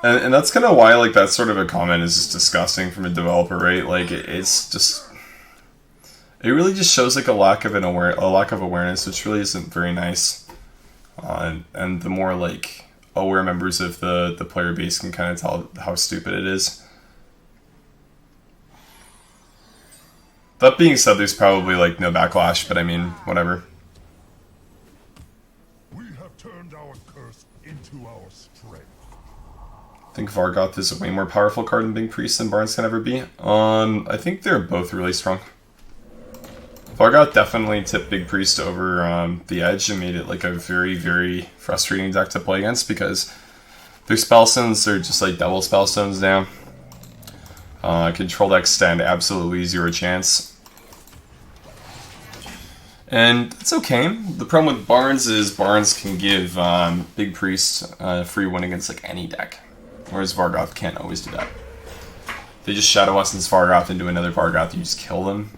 And that's kind of why, like, that sort of a comment is just disgusting from a developer, right? Like, it's just... It really just shows, like, a lack of awareness, which really isn't very nice. And the more, like, aware members of the player base can kind of tell how stupid it is. That being said, there's probably, like, no backlash, but I mean, whatever. We have turned our curse into our strength. I think Vargoth is a way more powerful card than Big Priest than Barnes can ever be. I think they're both really strong. Vargoth definitely tipped Big Priest over the edge and made it like a very, very frustrating deck to play against because their spellstones are just like double spellstones now. Control decks stand absolutely zero chance. And it's okay. The problem with Barnes is Barnes can give Big Priest free win against like any deck. Whereas Vargoth can't always do that. They just Shadow Essence Vargoth into another Vargoth, you just kill them.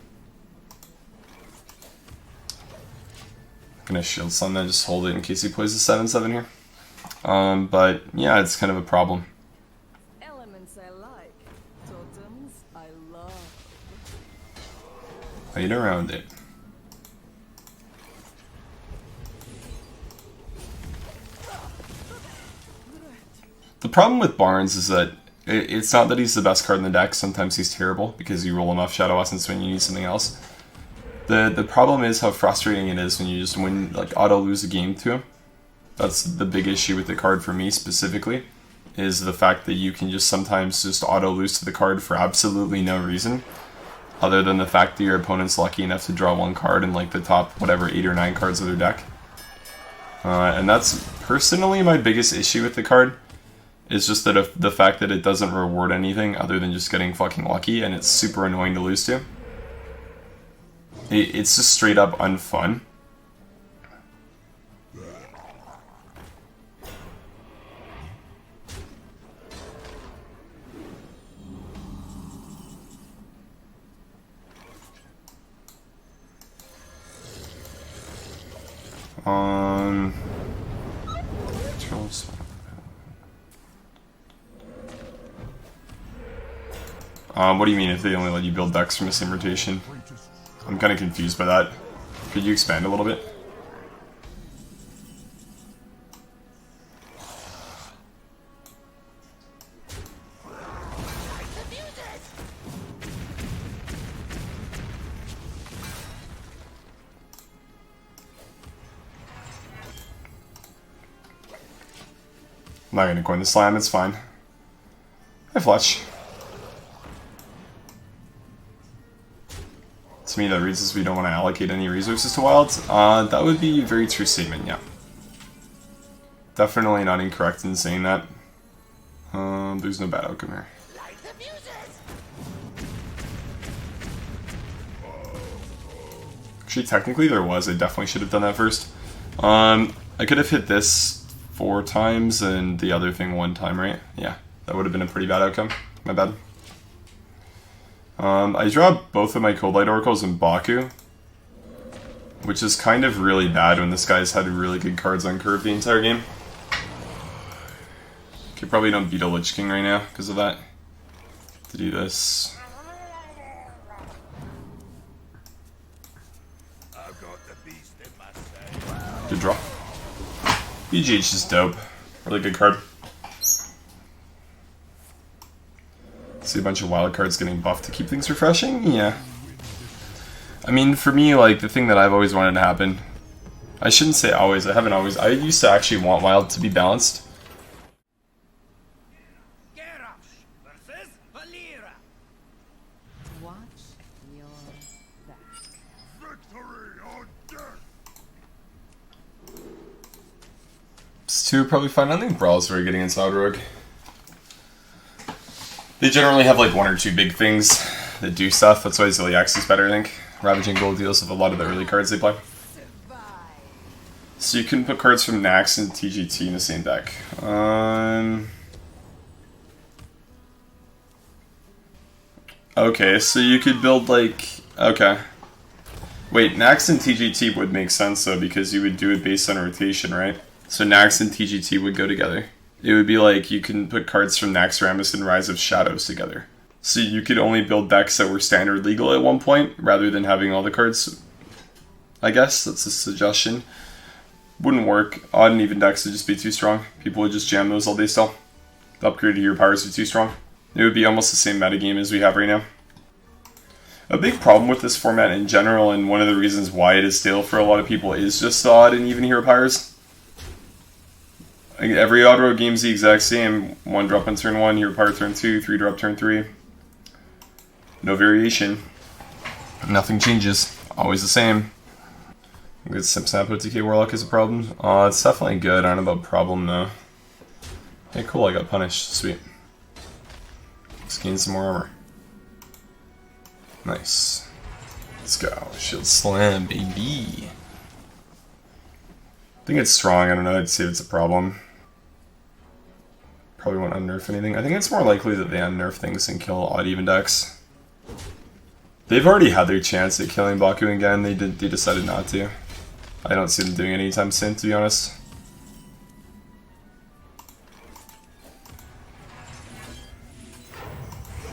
I'm gonna Shield Sun then, just hold it in case he plays a 7/7 here. But yeah, it's kind of a problem. Elements I like, totems I love. Played around it. The problem with Barnes is that it's not that he's the best card in the deck. Sometimes he's terrible because you roll him off Shadow Essence when you need something else. The problem is how frustrating it is when you just win, like, auto lose a game to him. That's the big issue with the card for me specifically, is the fact that you can just sometimes just auto lose to the card for absolutely no reason, other than the fact that your opponent's lucky enough to draw one card in like the top whatever 8 or 9 cards of their deck. And that's personally my biggest issue with the card. It's just that the fact that it doesn't reward anything other than just getting fucking lucky, and it's super annoying to lose to. It's just straight up unfun. What do you mean if they only let you build decks from the same rotation? I'm kind of confused by that. Could you expand a little bit? I'm not going to coin the slam, it's fine. Hi, Fletch. To me, that reads as we don't want to allocate any resources to wilds. That would be a very true statement, yeah. Definitely not incorrect in saying that. There's no bad outcome here. Actually, technically there was. I definitely should have done that first. I could have hit this 4 times and the other thing 1 time, right? Yeah, that would have been a pretty bad outcome. My bad. I draw both of my Cold Light Oracles in Baku, which is kind of really bad when this guy's had really good cards on curve the entire game. Okay, probably don't beat a Lich King right now because of that. To do this. Good draw. BGH is dope. Really good card. See a bunch of wild cards getting buffed to keep things refreshing? Yeah. I mean, for me, like, the thing that I've always wanted to happen... I shouldn't say always, I haven't always... I used to actually want wild to be balanced. Two probably fine. I think Brawl's very good against Rogue. They generally have like 1 or 2 big things that do stuff. That's why Ziliax is better, I think. Ravaging Gold deals with a lot of the early cards they play. So you can put cards from Nax and TGT in the same deck. Okay, so you could build like... Okay. Wait, Nax and TGT would make sense though, because you would do it based on rotation, right? So Nax and TGT would go together. it would be like you can put cards from Naxxramas and Rise of Shadows together. So you could only build decks that were standard legal at one point, rather than having all the cards. I guess that's a suggestion. Wouldn't work. Odd and even decks would just be too strong. People would just jam those all day still. The upgraded hero powers are too strong. It would be almost the same metagame as we have right now. A big problem with this format in general, and one of the reasons why it is stale for a lot of people, is just the odd and even hero powers. Like every auto game's the exact same. 1 drop on turn 1, hero power turn 2, 3 drop turn 3. No variation. Nothing changes. Always the same. Good Snip OTK Warlock is a problem. It's definitely good. I don't know about problem though. Hey, cool, I got punished. Sweet. Let's gain some more armor. Nice. Let's go. Shield Slam, baby. I think it's strong. I don't know. I'd say it's a problem. Probably won't unnerf anything. I think it's more likely that they unnerf things and kill odd even decks. They've already had their chance at killing Baku again. They decided not to. I don't see them doing it anytime soon, to be honest.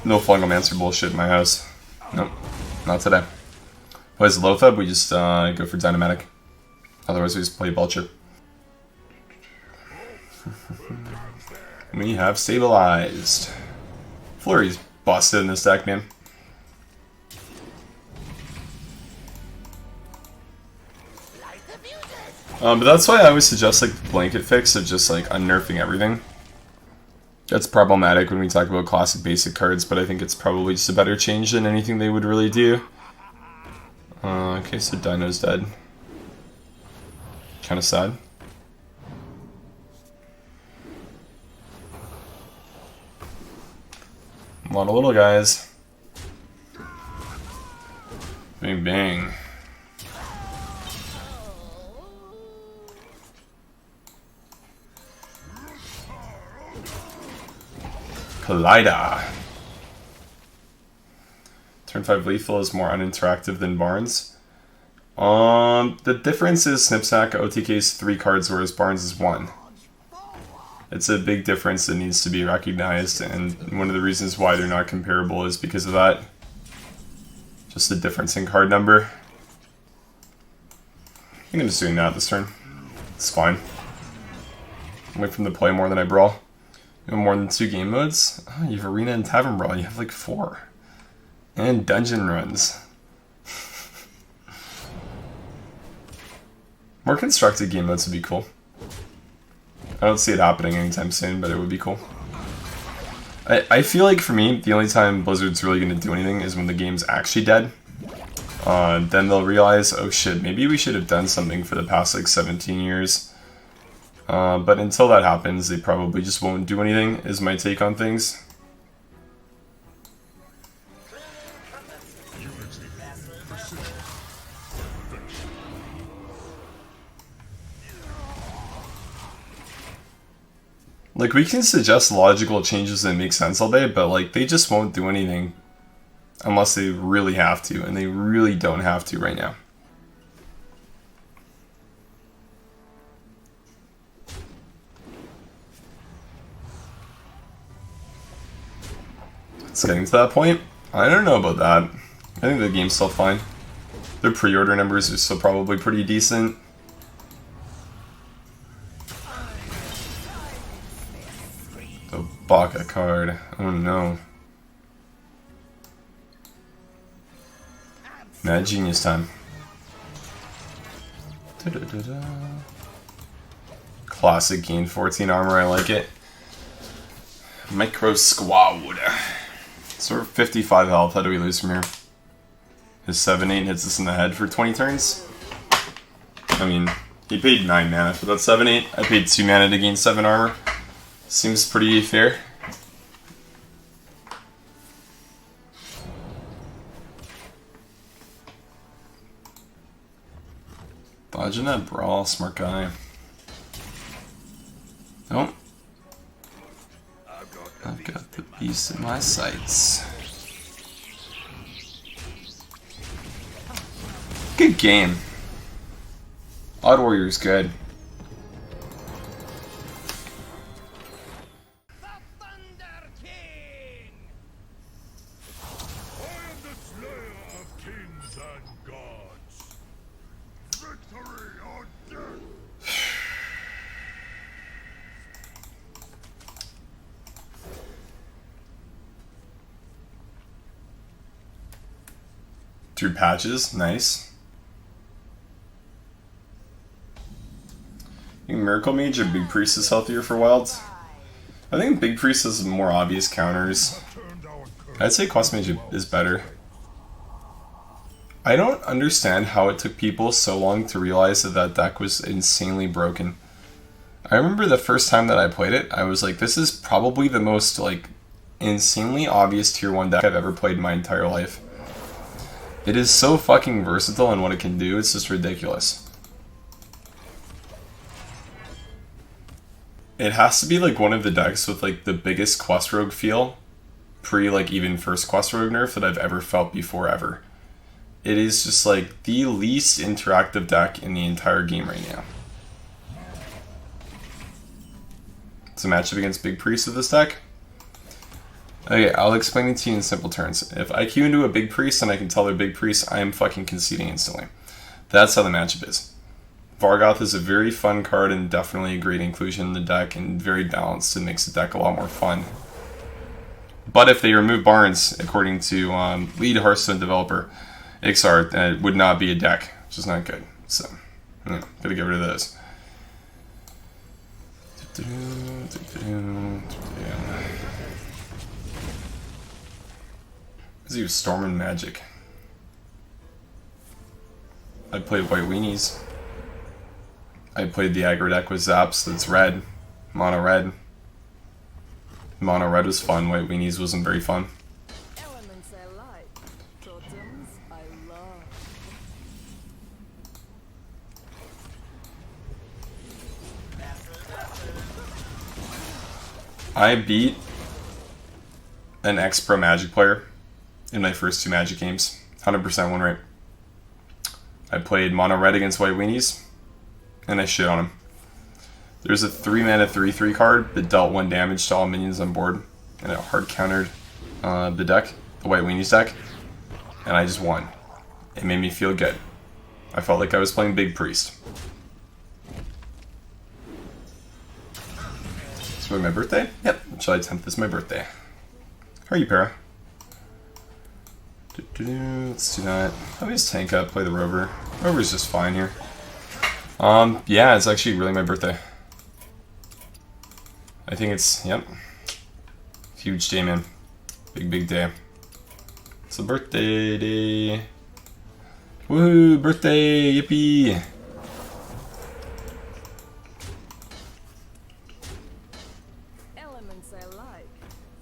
No Fungalmancer bullshit in my house. Nope, not today. Plays Lothab, we just go for Dynamatic. Otherwise we just play Vulture. We have stabilized. Flurry's busted in this deck, man. But that's why I always suggest like the blanket fix of just like unnerfing everything. That's problematic when we talk about classic basic cards, but I think it's probably just a better change than anything they would really do. Okay, so Dino's dead. Kinda sad. A lot of little guys. Bang bang. Collider. Turn 5 lethal is more uninteractive than Barnes. The difference is Snipsack OTK's 3 cards, whereas Barnes is 1. It's a big difference that needs to be recognized, and one of the reasons why they're not comparable is because of that. Just the difference in card number. I think I'm just doing that this turn. It's fine. Wait for them to play more than I brawl. You have more than 2 game modes? Oh, you have Arena and Tavern Brawl. You have like 4. And Dungeon Runs. More constructed game modes would be cool. I don't see it happening anytime soon, but it would be cool. I feel like for me, the only time Blizzard's really going to do anything is when the game's actually dead. Then they'll realize, oh shit, maybe we should have done something for the past like 17 years. But until that happens, they probably just won't do anything, is my take on things. Like, we can suggest logical changes that make sense all day, but like, they just won't do anything unless they really have to, and they really don't have to right now. It's getting to that point. I don't know about that. I think the game's still fine. Their pre-order numbers are still probably pretty decent. The Baka card. Oh no. Mad Genius time. Classic, gain 14 armor, I like it. Micro Squad. So we're 55 health, how do we lose from here? His 7-8 hits us in the head for 20 turns? I mean, he paid 9 mana for that 7-8. I paid 2 mana to gain 7 armor. Seems pretty fair. Dodging that brawl, smart guy. Nope. I've got the beast in my sights. Good game. Odd Warrior's good. Through patches, nice. I think Miracle Mage or Big Priest is healthier for Wild. I think Big Priest has more obvious counters. I'd say Quest Mage is better. I don't understand how it took people so long to realize that that deck was insanely broken. I remember the first time that I played it, I was like, this is probably the most like insanely obvious tier 1 deck I've ever played in my entire life. It is so fucking versatile in what it can do, it's just ridiculous. It has to be like one of the decks with like the biggest Quest Rogue feel, pre like even first Quest Rogue nerf that I've ever felt before ever. It is just like the least interactive deck in the entire game right now. It's a matchup against Big Priest with this deck. Okay, I'll explain it to you in simple terms. If I queue into a Big Priest and I can tell they're Big Priest, I am fucking conceding instantly. That's how the matchup is. Vargoth is a very fun card and definitely a great inclusion in the deck and very balanced and makes the deck a lot more fun. But if they remove Barnes, according to lead Hearthstone developer Ixar, it would not be a deck, which is not good. So, yeah, gotta get rid of those. Let's use Storm and Magic. I played White Weenies. I played the aggro deck with Zaps that's red. Mono red. Mono red was fun, White Weenies wasn't very fun. Elements I like. Totems I love. I beat an ex-pro Magic player in my first 2 Magic games. 100% win rate. I played mono red against White Weenies, and I shit on him. There's a 3-mana 3/3 card that dealt 1 damage to all minions on board, and it hard countered the deck, the White Weenies deck, and I just won. It made me feel good. I felt like I was playing Big Priest. Is it my birthday? Yep, July 10th is my birthday. How are you, Para? Let's do that. I'll just tank up, play the Rover. Rover's just fine here. Yeah, it's actually really my birthday. I think it's, yep. Huge day, man. Big, big day. It's a birthday day. Woohoo, birthday, yippee. Elements I like.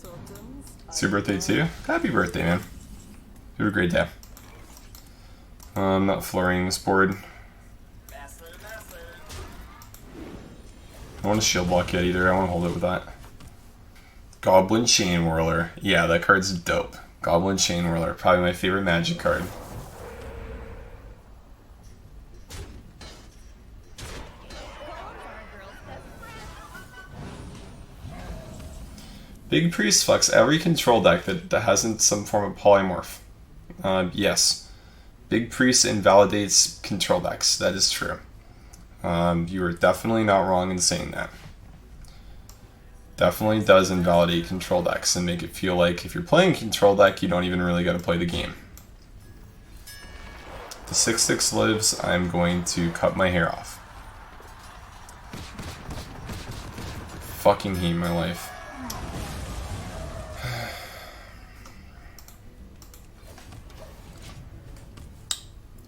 Totems It's your birthday too? Happy birthday, man. You have a great day. I'm not flooring this board. I don't want to shield block yet either. I want to hold it with that. Goblin Chain Whirler. Yeah, that card's dope. Goblin Chain Whirler. Probably my favorite Magic card. Big Priest fucks every control deck that hasn't some form of polymorph. Yes. Big Priest invalidates control decks. That is true. You are definitely not wrong in saying that. Definitely does invalidate control decks and make it feel like if you're playing a control deck, you don't even really got to play the game. The 6/6 lives, I'm going to cut my hair off. Fucking hate my life.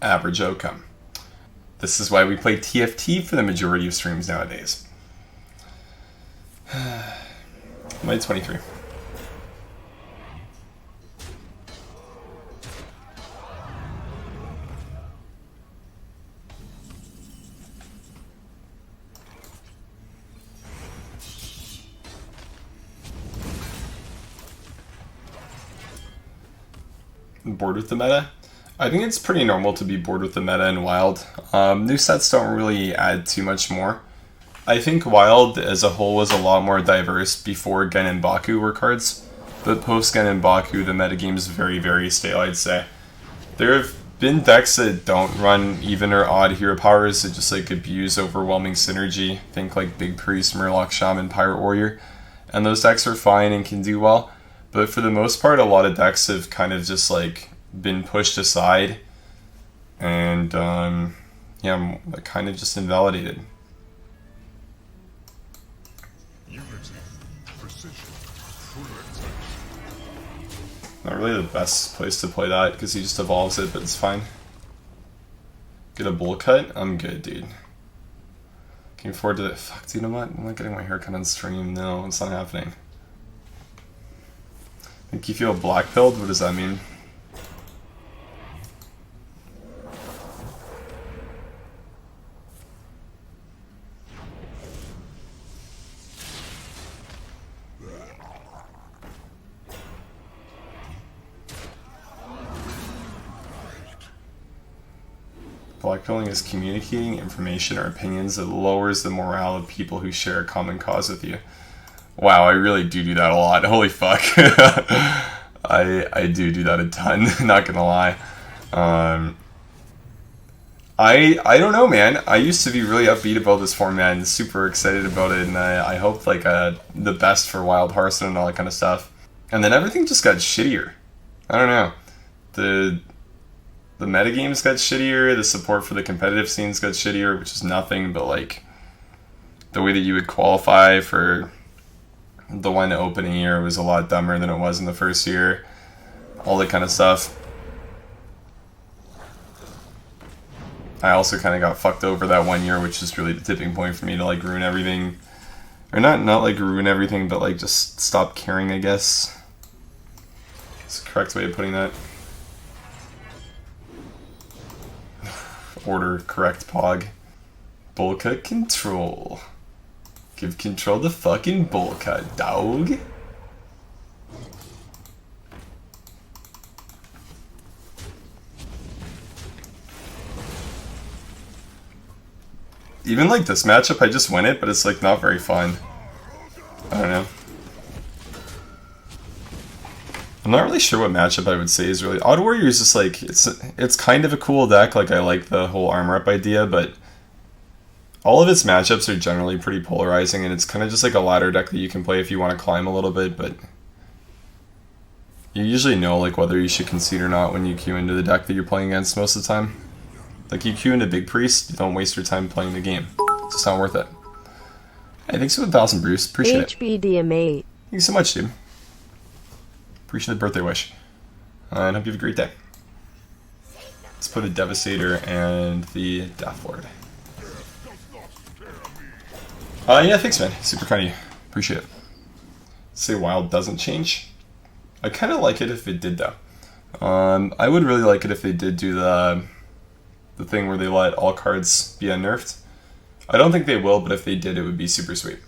Average outcome. This is why we play TFT for the majority of streams nowadays. I'm at 23. Bored with the meta? I think it's pretty normal to be bored with the meta in Wild. New sets don't really add too much more. I think Wild as a whole was a lot more diverse before Gen and Baku were cards, but post Gen and Baku the metagame is very, very stale, I'd say. There have been decks that don't run even or odd hero powers that just like abuse overwhelming synergy. Think like Big Priest, Murloc Shaman, Pirate Warrior, and those decks are fine and can do well. But for the most part, a lot of decks have kind of just like been pushed aside, and yeah, I'm like, kind of just invalidated. Unity, precision, full attack. Not really the best place to play that because he just evolves it, but it's fine. Get a bowl cut? I'm good, dude. Looking forward to it. Fuck, dude, I'm not getting my hair cut on stream. No, it's not happening. Think you feel black pilled? What does that mean? Blackpilling is communicating information or opinions that lowers the morale of people who share a common cause with you. Wow, I really do that a lot. Holy fuck. I do that a ton, not gonna lie. I don't know, man. I used to be really upbeat about this format and super excited about it, and I hoped like the best for Wild Hearthstone and all that kind of stuff. And then everything just got shittier. I don't know. The metagames got shittier, the support for the competitive scenes got shittier, which is nothing, but like the way that you would qualify for the one opening year was a lot dumber than it was in the first year. All that kind of stuff. I also kind of got fucked over that 1 year, which is really the tipping point for me to like ruin everything. Or not like ruin everything, but like just stop caring, I guess. That's the correct way of putting that. Order correct pog. Bowl cut control. Give control to fucking bowl cut, dog. Even like this matchup, I just win it, but it's like not very fun. I don't know. I'm not really sure what matchup I would say is really... Odd Warrior is just like, it's kind of a cool deck, like I like the whole armor up idea, but all of its matchups are generally pretty polarizing, and it's kind of just like a ladder deck that you can play if you want to climb a little bit, but you usually know like whether you should concede or not when you queue into the deck that you're playing against most of the time. Like you queue into Big Priest, don't waste your time playing the game. It's just not worth it. Hey, thanks for the 1,000, Bruce. Appreciate it. HBDMA. Thanks so much, dude. Appreciate the birthday wish. And hope you have a great day. Let's put a Devastator and the Death Lord. Yeah, thanks, man. Super kind of you. Appreciate it. Say Wild doesn't change. I kind of like it if it did, though. I would really like it if they did do the thing where they let all cards be unnerfed. I don't think they will, but if they did, it would be super sweet.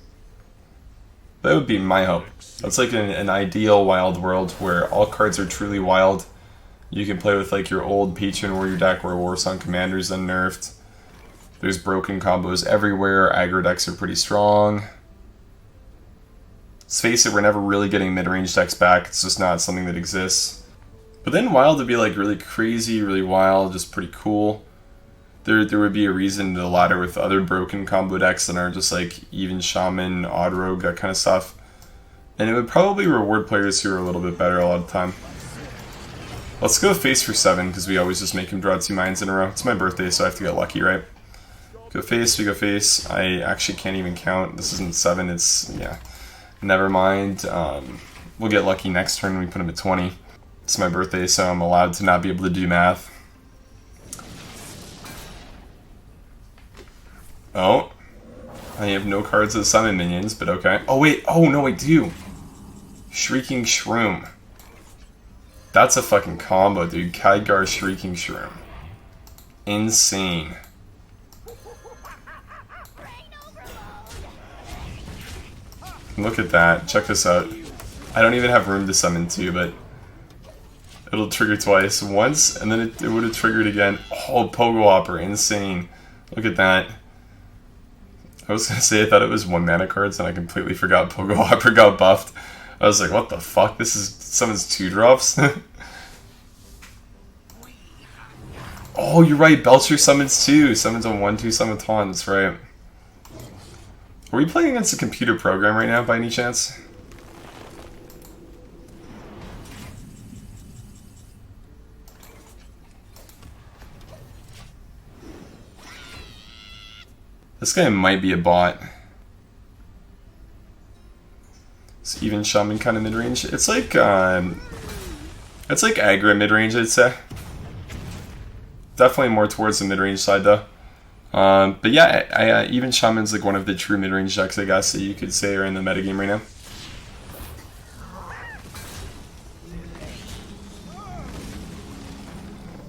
That would be my hope. That's like an ideal Wild world where all cards are truly wild. You can play with like your old Patron Warrior deck where Warsong Commander's unnerfed. There's broken combos everywhere. Aggro decks are pretty strong. Let's face it, we're never really getting mid-range decks back. It's just not something that exists. But then Wild would be like really crazy, really wild, just pretty cool. There would be a reason to ladder with other broken combo decks that aren't just like even Shaman, Odd Rogue, that kind of stuff. And it would probably reward players who are a little bit better a lot of the time. Let's go face for 7, because we always just make him draw 2 mines in a row. It's my birthday, so I have to get lucky, right? Go face, we go face. I actually can't even count. This isn't 7, it's, yeah. Never mind. We'll get lucky next turn when we put him at 20. It's my birthday, so I'm allowed to not be able to do math. Oh. I have no cards that summon minions, but okay. Oh wait, oh no I do! Shrieking Shroom. That's a fucking combo, dude. Khadgar Shrieking Shroom. Insane. Look at that. Check this out. I don't even have room to summon 2, but it'll trigger twice. Once, and then it would have triggered again. Oh, Pogo Hopper. Insane. Look at that. I was gonna say I thought it was 1 mana cards, and I completely forgot Pogo Hopper got buffed. I was like, what the fuck? This is summons 2 drops? Oh, you're right. Belcher summons 2. Summons a 1/2 summaton. That's right. Are we playing against a computer program right now, by any chance? This guy might be a bot. It's even shaman kind of mid range. It's like aggro mid range, I'd say. Definitely more towards the mid range side though. But yeah, even shaman's like one of the true mid range decks, I guess, that you could say are in the metagame right now.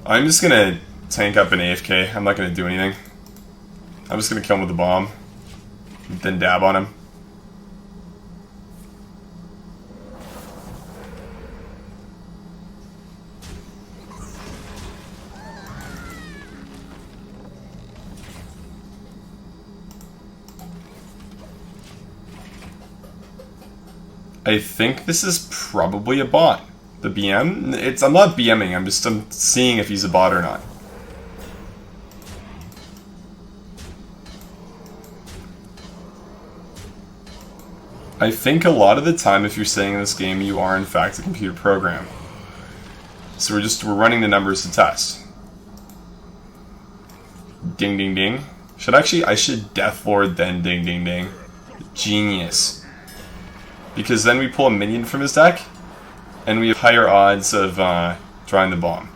I'm just gonna tank up an AFK. I'm not gonna do anything. I'm just gonna kill him with the bomb, then dab on him. I think this is probably a bot. The BM? I'm not BMing, I'm seeing if he's a bot or not. I think a lot of the time if you're saying in this game you are in fact a computer program. So we're running the numbers to test. Ding ding ding. I should Deathlord then ding ding ding. Genius. Because then we pull a minion from his deck, and we have higher odds of drawing the bomb.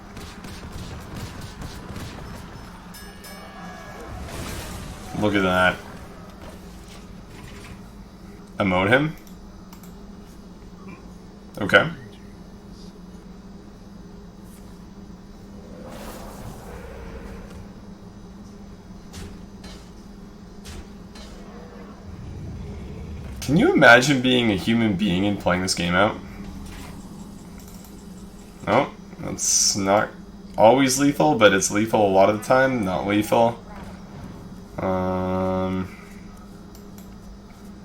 Look at that. Emote him? Okay. Can you imagine being a human being and playing this game out? No, that's not always lethal, but it's lethal a lot of the time, not lethal.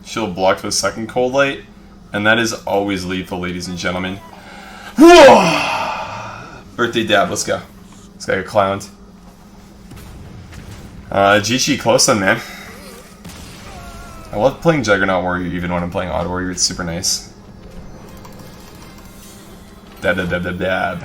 She'll block the second cold light, and that is always lethal, ladies and gentlemen. Birthday dab, let's go. This guy got clowned. GG, close one, man. I love playing Juggernaut Warrior even when I'm playing Odd Warrior, it's super nice. Dab dab dab dab dab.